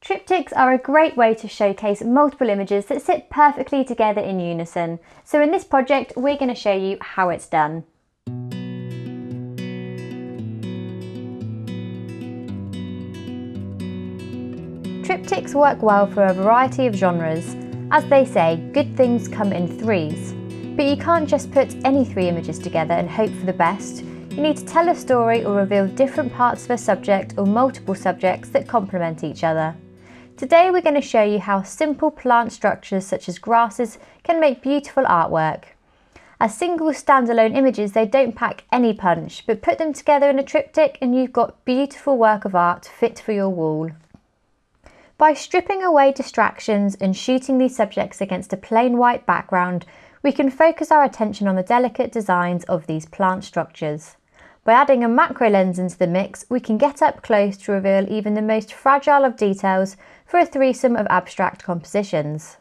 Triptychs are a great way to showcase multiple images that sit perfectly together in unison. So in this project, we're going to show you how it's done. Triptychs work well for a variety of genres. As they say, good things come in threes. But you can't just put any three images together and hope for the best. You need to tell a story or reveal different parts of a subject or multiple subjects that complement each other. Today we're going to show you how simple plant structures such as grasses can make beautiful artwork. As single standalone images, they don't pack any punch, but put them together in a triptych and you've got beautiful work of art fit for your wall. By stripping away distractions and shooting these subjects against a plain white background, we can focus our attention on the delicate designs of these plant structures. By adding a macro lens into the mix, we can get up close to reveal even the most fragile of details for a threesome of abstract compositions.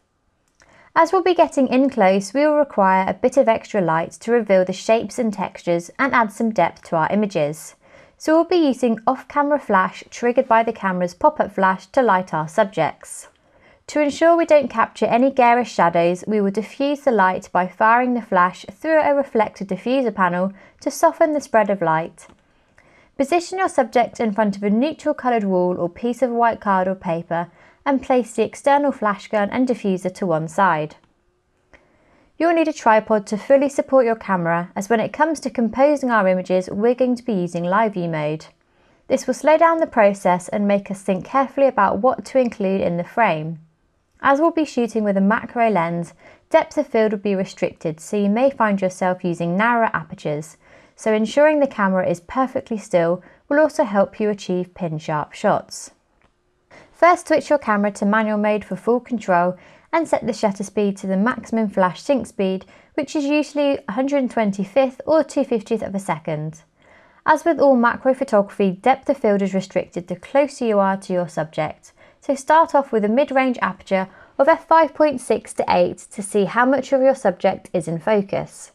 As we'll be getting in close, we will require a bit of extra light to reveal the shapes and textures and add some depth to our images. So we'll be using off-camera flash triggered by the camera's pop-up flash to light our subjects. To ensure we don't capture any garish shadows, we will diffuse the light by firing the flash through a reflector diffuser panel to soften the spread of light. Position your subject in front of a neutral coloured wall or piece of white card or paper and place the external flash gun and diffuser to one side. You'll need a tripod to fully support your camera, as when it comes to composing our images, we're going to be using live view mode. This will slow down the process and make us think carefully about what to include in the frame. As we'll be shooting with a macro lens, depth of field will be restricted, so you may find yourself using narrower apertures, so ensuring the camera is perfectly still will also help you achieve pin-sharp shots. First, switch your camera to manual mode for full control and set the shutter speed to the maximum flash sync speed, which is usually 125th or 250th of a second. As with all macro photography, depth of field is restricted the closer you are to your subject, so start off with a mid-range aperture of f5.6 to 8 to see how much of your subject is in focus.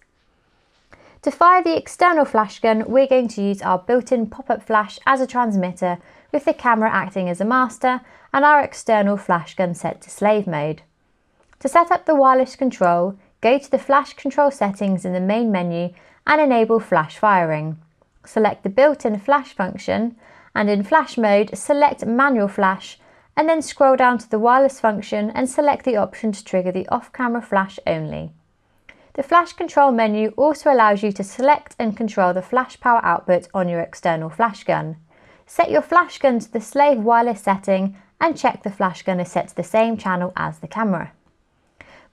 To fire the external flash gun, we're going to use our built-in pop-up flash as a transmitter, with the camera acting as a master and our external flash gun set to slave mode. To set up the wireless control, go to the flash control settings in the main menu and enable flash firing. Select the built-in flash function and in flash mode select manual flash and then scroll down to the wireless function and select the option to trigger the off-camera flash only. The flash control menu also allows you to select and control the flash power output on your external flash gun. Set your flash gun to the slave wireless setting and check the flash gun is set to the same channel as the camera.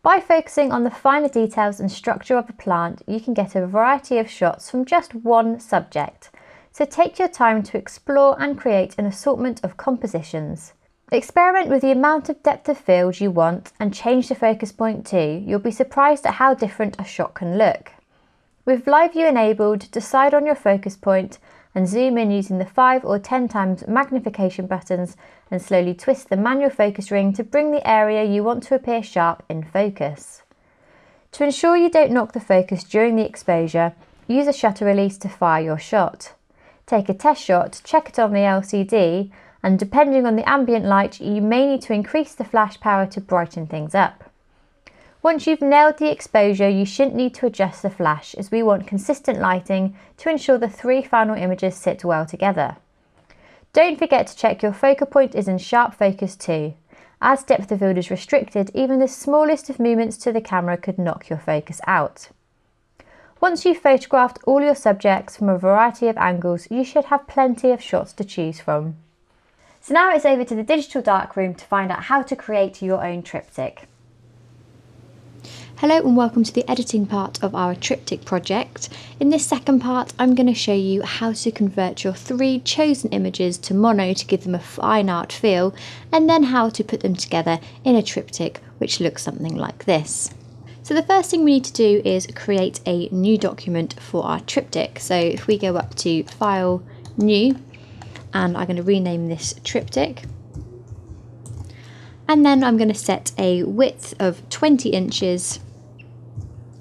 By focusing on the finer details and structure of a plant, you can get a variety of shots from just one subject. So take your time to explore and create an assortment of compositions. Experiment with the amount of depth of field you want and change the focus point too. You'll be surprised at how different a shot can look. With live view enabled, decide on your focus point and zoom in using the 5 or 10 times magnification buttons and slowly twist the manual focus ring to bring the area you want to appear sharp in focus. To ensure you don't knock the focus during the exposure, use a shutter release to fire your shot. Take a test shot, check it on the LCD, and depending on the ambient light, you may need to increase the flash power to brighten things up. Once you've nailed the exposure, you shouldn't need to adjust the flash, as we want consistent lighting to ensure the three final images sit well together. Don't forget to check your focal point is in sharp focus too. As depth of field is restricted, even the smallest of movements to the camera could knock your focus out. Once you've photographed all your subjects from a variety of angles, you should have plenty of shots to choose from. So now it's over to the digital darkroom to find out how to create your own triptych. Hello and welcome to the editing part of our triptych project. In this second part, I'm going to show you how to convert your three chosen images to mono to give them a fine art feel, and then how to put them together in a triptych which looks something like this. So the first thing we need to do is create a new document for our triptych. So if we go up to File, New, and I'm going to rename this triptych. And then I'm going to set a width of 20 inches.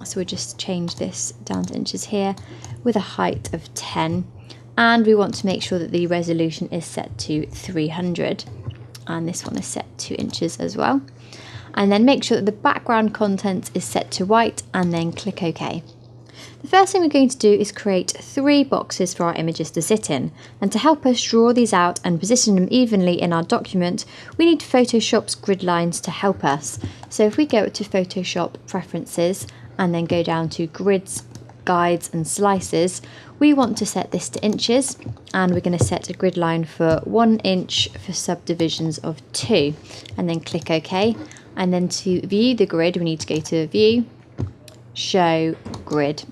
So we'll just change this down to inches here with a height of 10. And we want to make sure that the resolution is set to 300. and this one is set 2 inches as well. And then make sure that the background content is set to white and then click OK. The first thing we're going to do is create 3 boxes for our images to sit in, and to help us draw these out and position them evenly in our document, we need Photoshop's grid lines to help us. So if we go to Photoshop Preferences and then go down to Grids, Guides and Slices, we want to set this to inches, and we're going to set a grid line for 1 inch for subdivisions of 2, and then click OK. And then to view the grid, we need to go to View, Show, Grid.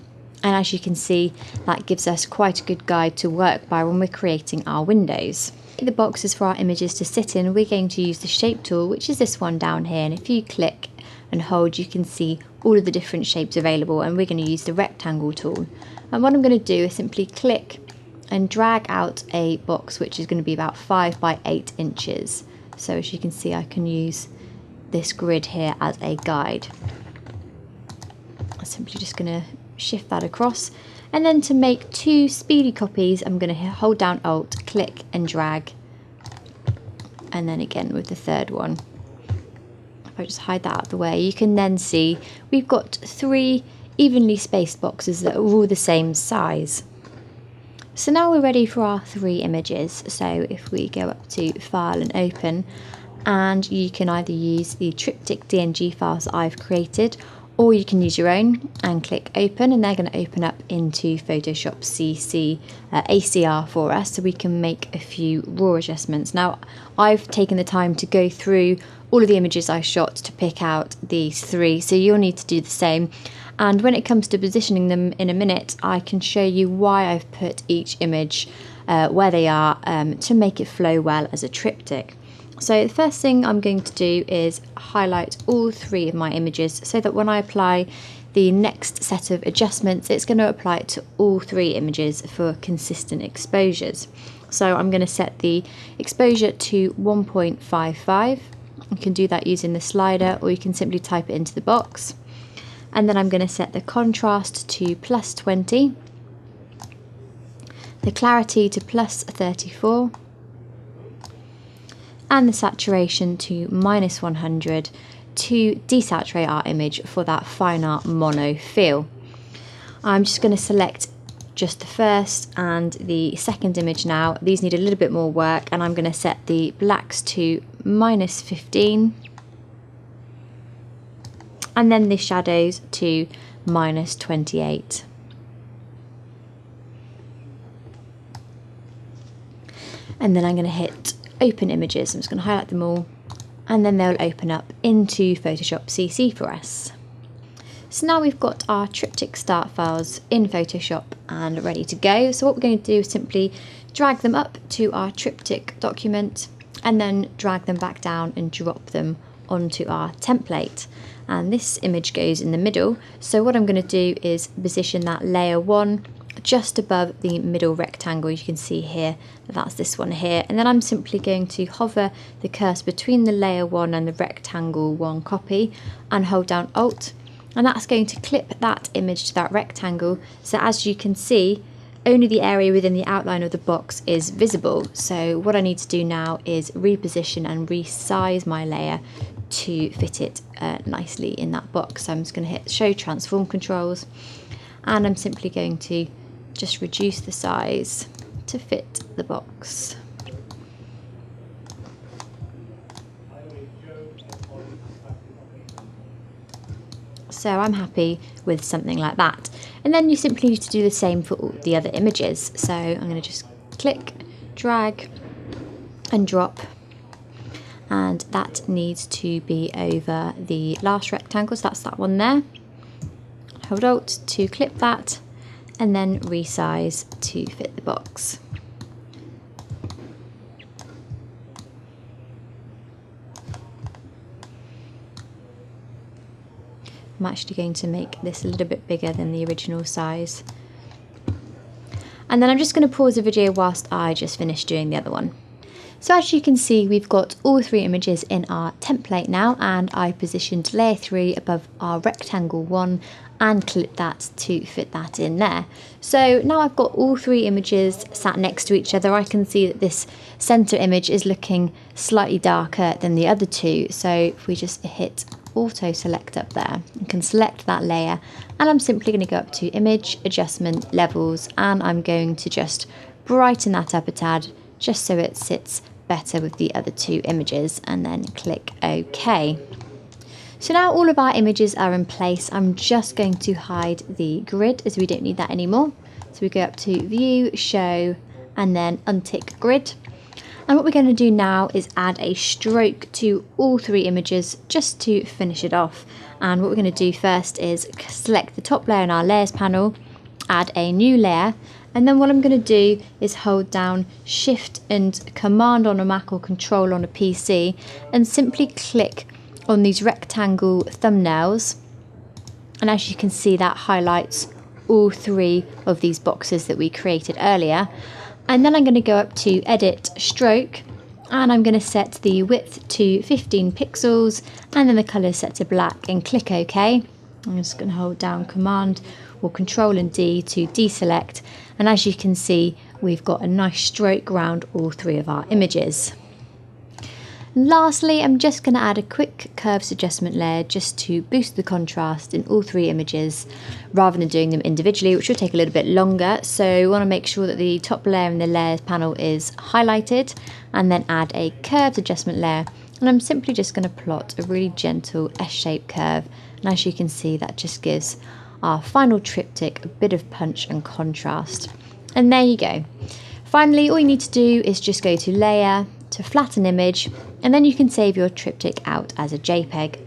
And as you can see, that gives us quite a good guide to work by when we're creating our windows. The boxes for our images to sit in, we're going to use the shape tool, which is this one down here, and if you click and hold, you can see all of the different shapes available, and we're going to use the rectangle tool. And what I'm going to do is simply click and drag out a box which is going to be about 5 by 8 inches. So as you can see, I can use this grid here as a guide. I'm simply just going to shift that across, and then to make 2 speedy copies, I'm going to hold down Alt, click and drag, and then again with the third one. If I just hide that out of the way, you can then see we've got 3 evenly spaced boxes that are all the same size. So now we're ready for our 3 images. So if we go up to File and Open, and you can either use the Triptych DNG files that I've created, or you can use your own, and click Open, and they're going to open up into Photoshop CC ACR for us, so we can make a few raw adjustments. Now, I've taken the time to go through all of the images I shot to pick out these 3, so you'll need to do the same. And when it comes to positioning them in a minute, I can show you why I've put each image where they are to make it flow well as a triptych. So the first thing I'm going to do is highlight all 3 of my images, so that when I apply the next set of adjustments, it's going to apply it to all 3 images for consistent exposures. So I'm going to set the exposure to 1.55. You can do that using the slider, or you can simply type it into the box. And then I'm going to set the contrast to +20, the clarity to +34, and the saturation to -100 to desaturate our image for that fine art mono feel. I'm just going to select just the first and the second image now. These need a little bit more work, and I'm going to set the blacks to -15, and then the shadows to -28. And then I'm going to hit Open Images. I'm just going to highlight them all, and then they'll open up into Photoshop CC for us. So now we've got our Triptych start files in Photoshop and ready to go. So what we're going to do is simply drag them up to our Triptych document, and then drag them back down and drop them onto our template. And this image goes in the middle, so what I'm going to do is position that layer 1 just above the middle rectangle. You can see here that that's this one here, and then I'm simply going to hover the cursor between the layer 1 and the rectangle 1 copy, and hold down Alt, and that's going to clip that image to that rectangle. So as you can see, only the area within the outline of the box is visible. So what I need to do now is reposition and resize my layer to fit it nicely in that box. So I'm just going to hit Show Transform Controls, and I'm simply going to just reduce the size to fit the box. So I'm happy with something like that. And then you simply need to do the same for all the other images. So I'm going to just click, drag and drop, and that needs to be over the last rectangle, so that's that one there. Hold Alt to clip that, and then resize to fit the box. I'm actually going to make this a little bit bigger than the original size. And then I'm just going to pause the video whilst I just finish doing the other one. So as you can see, we've got all 3 images in our template now, and I positioned layer 3 above our rectangle 1 and clipped that to fit that in there. So now I've got all 3 images sat next to each other. I can see that this center image is looking slightly darker than the other 2. So if we just hit auto select up there, you can select that layer, and I'm simply going to go up to image, adjustment, levels, and I'm going to just brighten that up a tad, just so it sits better with the other 2 images, and then click OK. So now all of our images are in place. I'm just going to hide the grid as we don't need that anymore. So we go up to View, Show, and then untick Grid. And what we're going to do now is add a stroke to all 3 images just to finish it off. And what we're going to do first is select the top layer in our Layers panel, add a new layer, and then what I'm going to do is hold down Shift and Command on a Mac or Control on a PC and simply click on these rectangle thumbnails, and as you can see, that highlights all 3 of these boxes that we created earlier. And then I'm going to go up to Edit, Stroke, and I'm going to set the width to 15 pixels and then the colour set to black, and click OK. I'm just going to hold down Command or Control and D to deselect, and as you can see, we've got a nice stroke around all 3 of our images. Lastly, I'm just going to add a quick curves adjustment layer just to boost the contrast in all 3 images rather than doing them individually, which will take a little bit longer. So we want to make sure that the top layer in the layers panel is highlighted, and then add a curves adjustment layer, and I'm simply just going to plot a really gentle S-shaped curve, and as you can see, that just gives our final triptych a bit of punch and contrast. And there you go. Finally, all you need to do is just go to Layer, to Flatten Image, and then you can save your triptych out as a JPEG.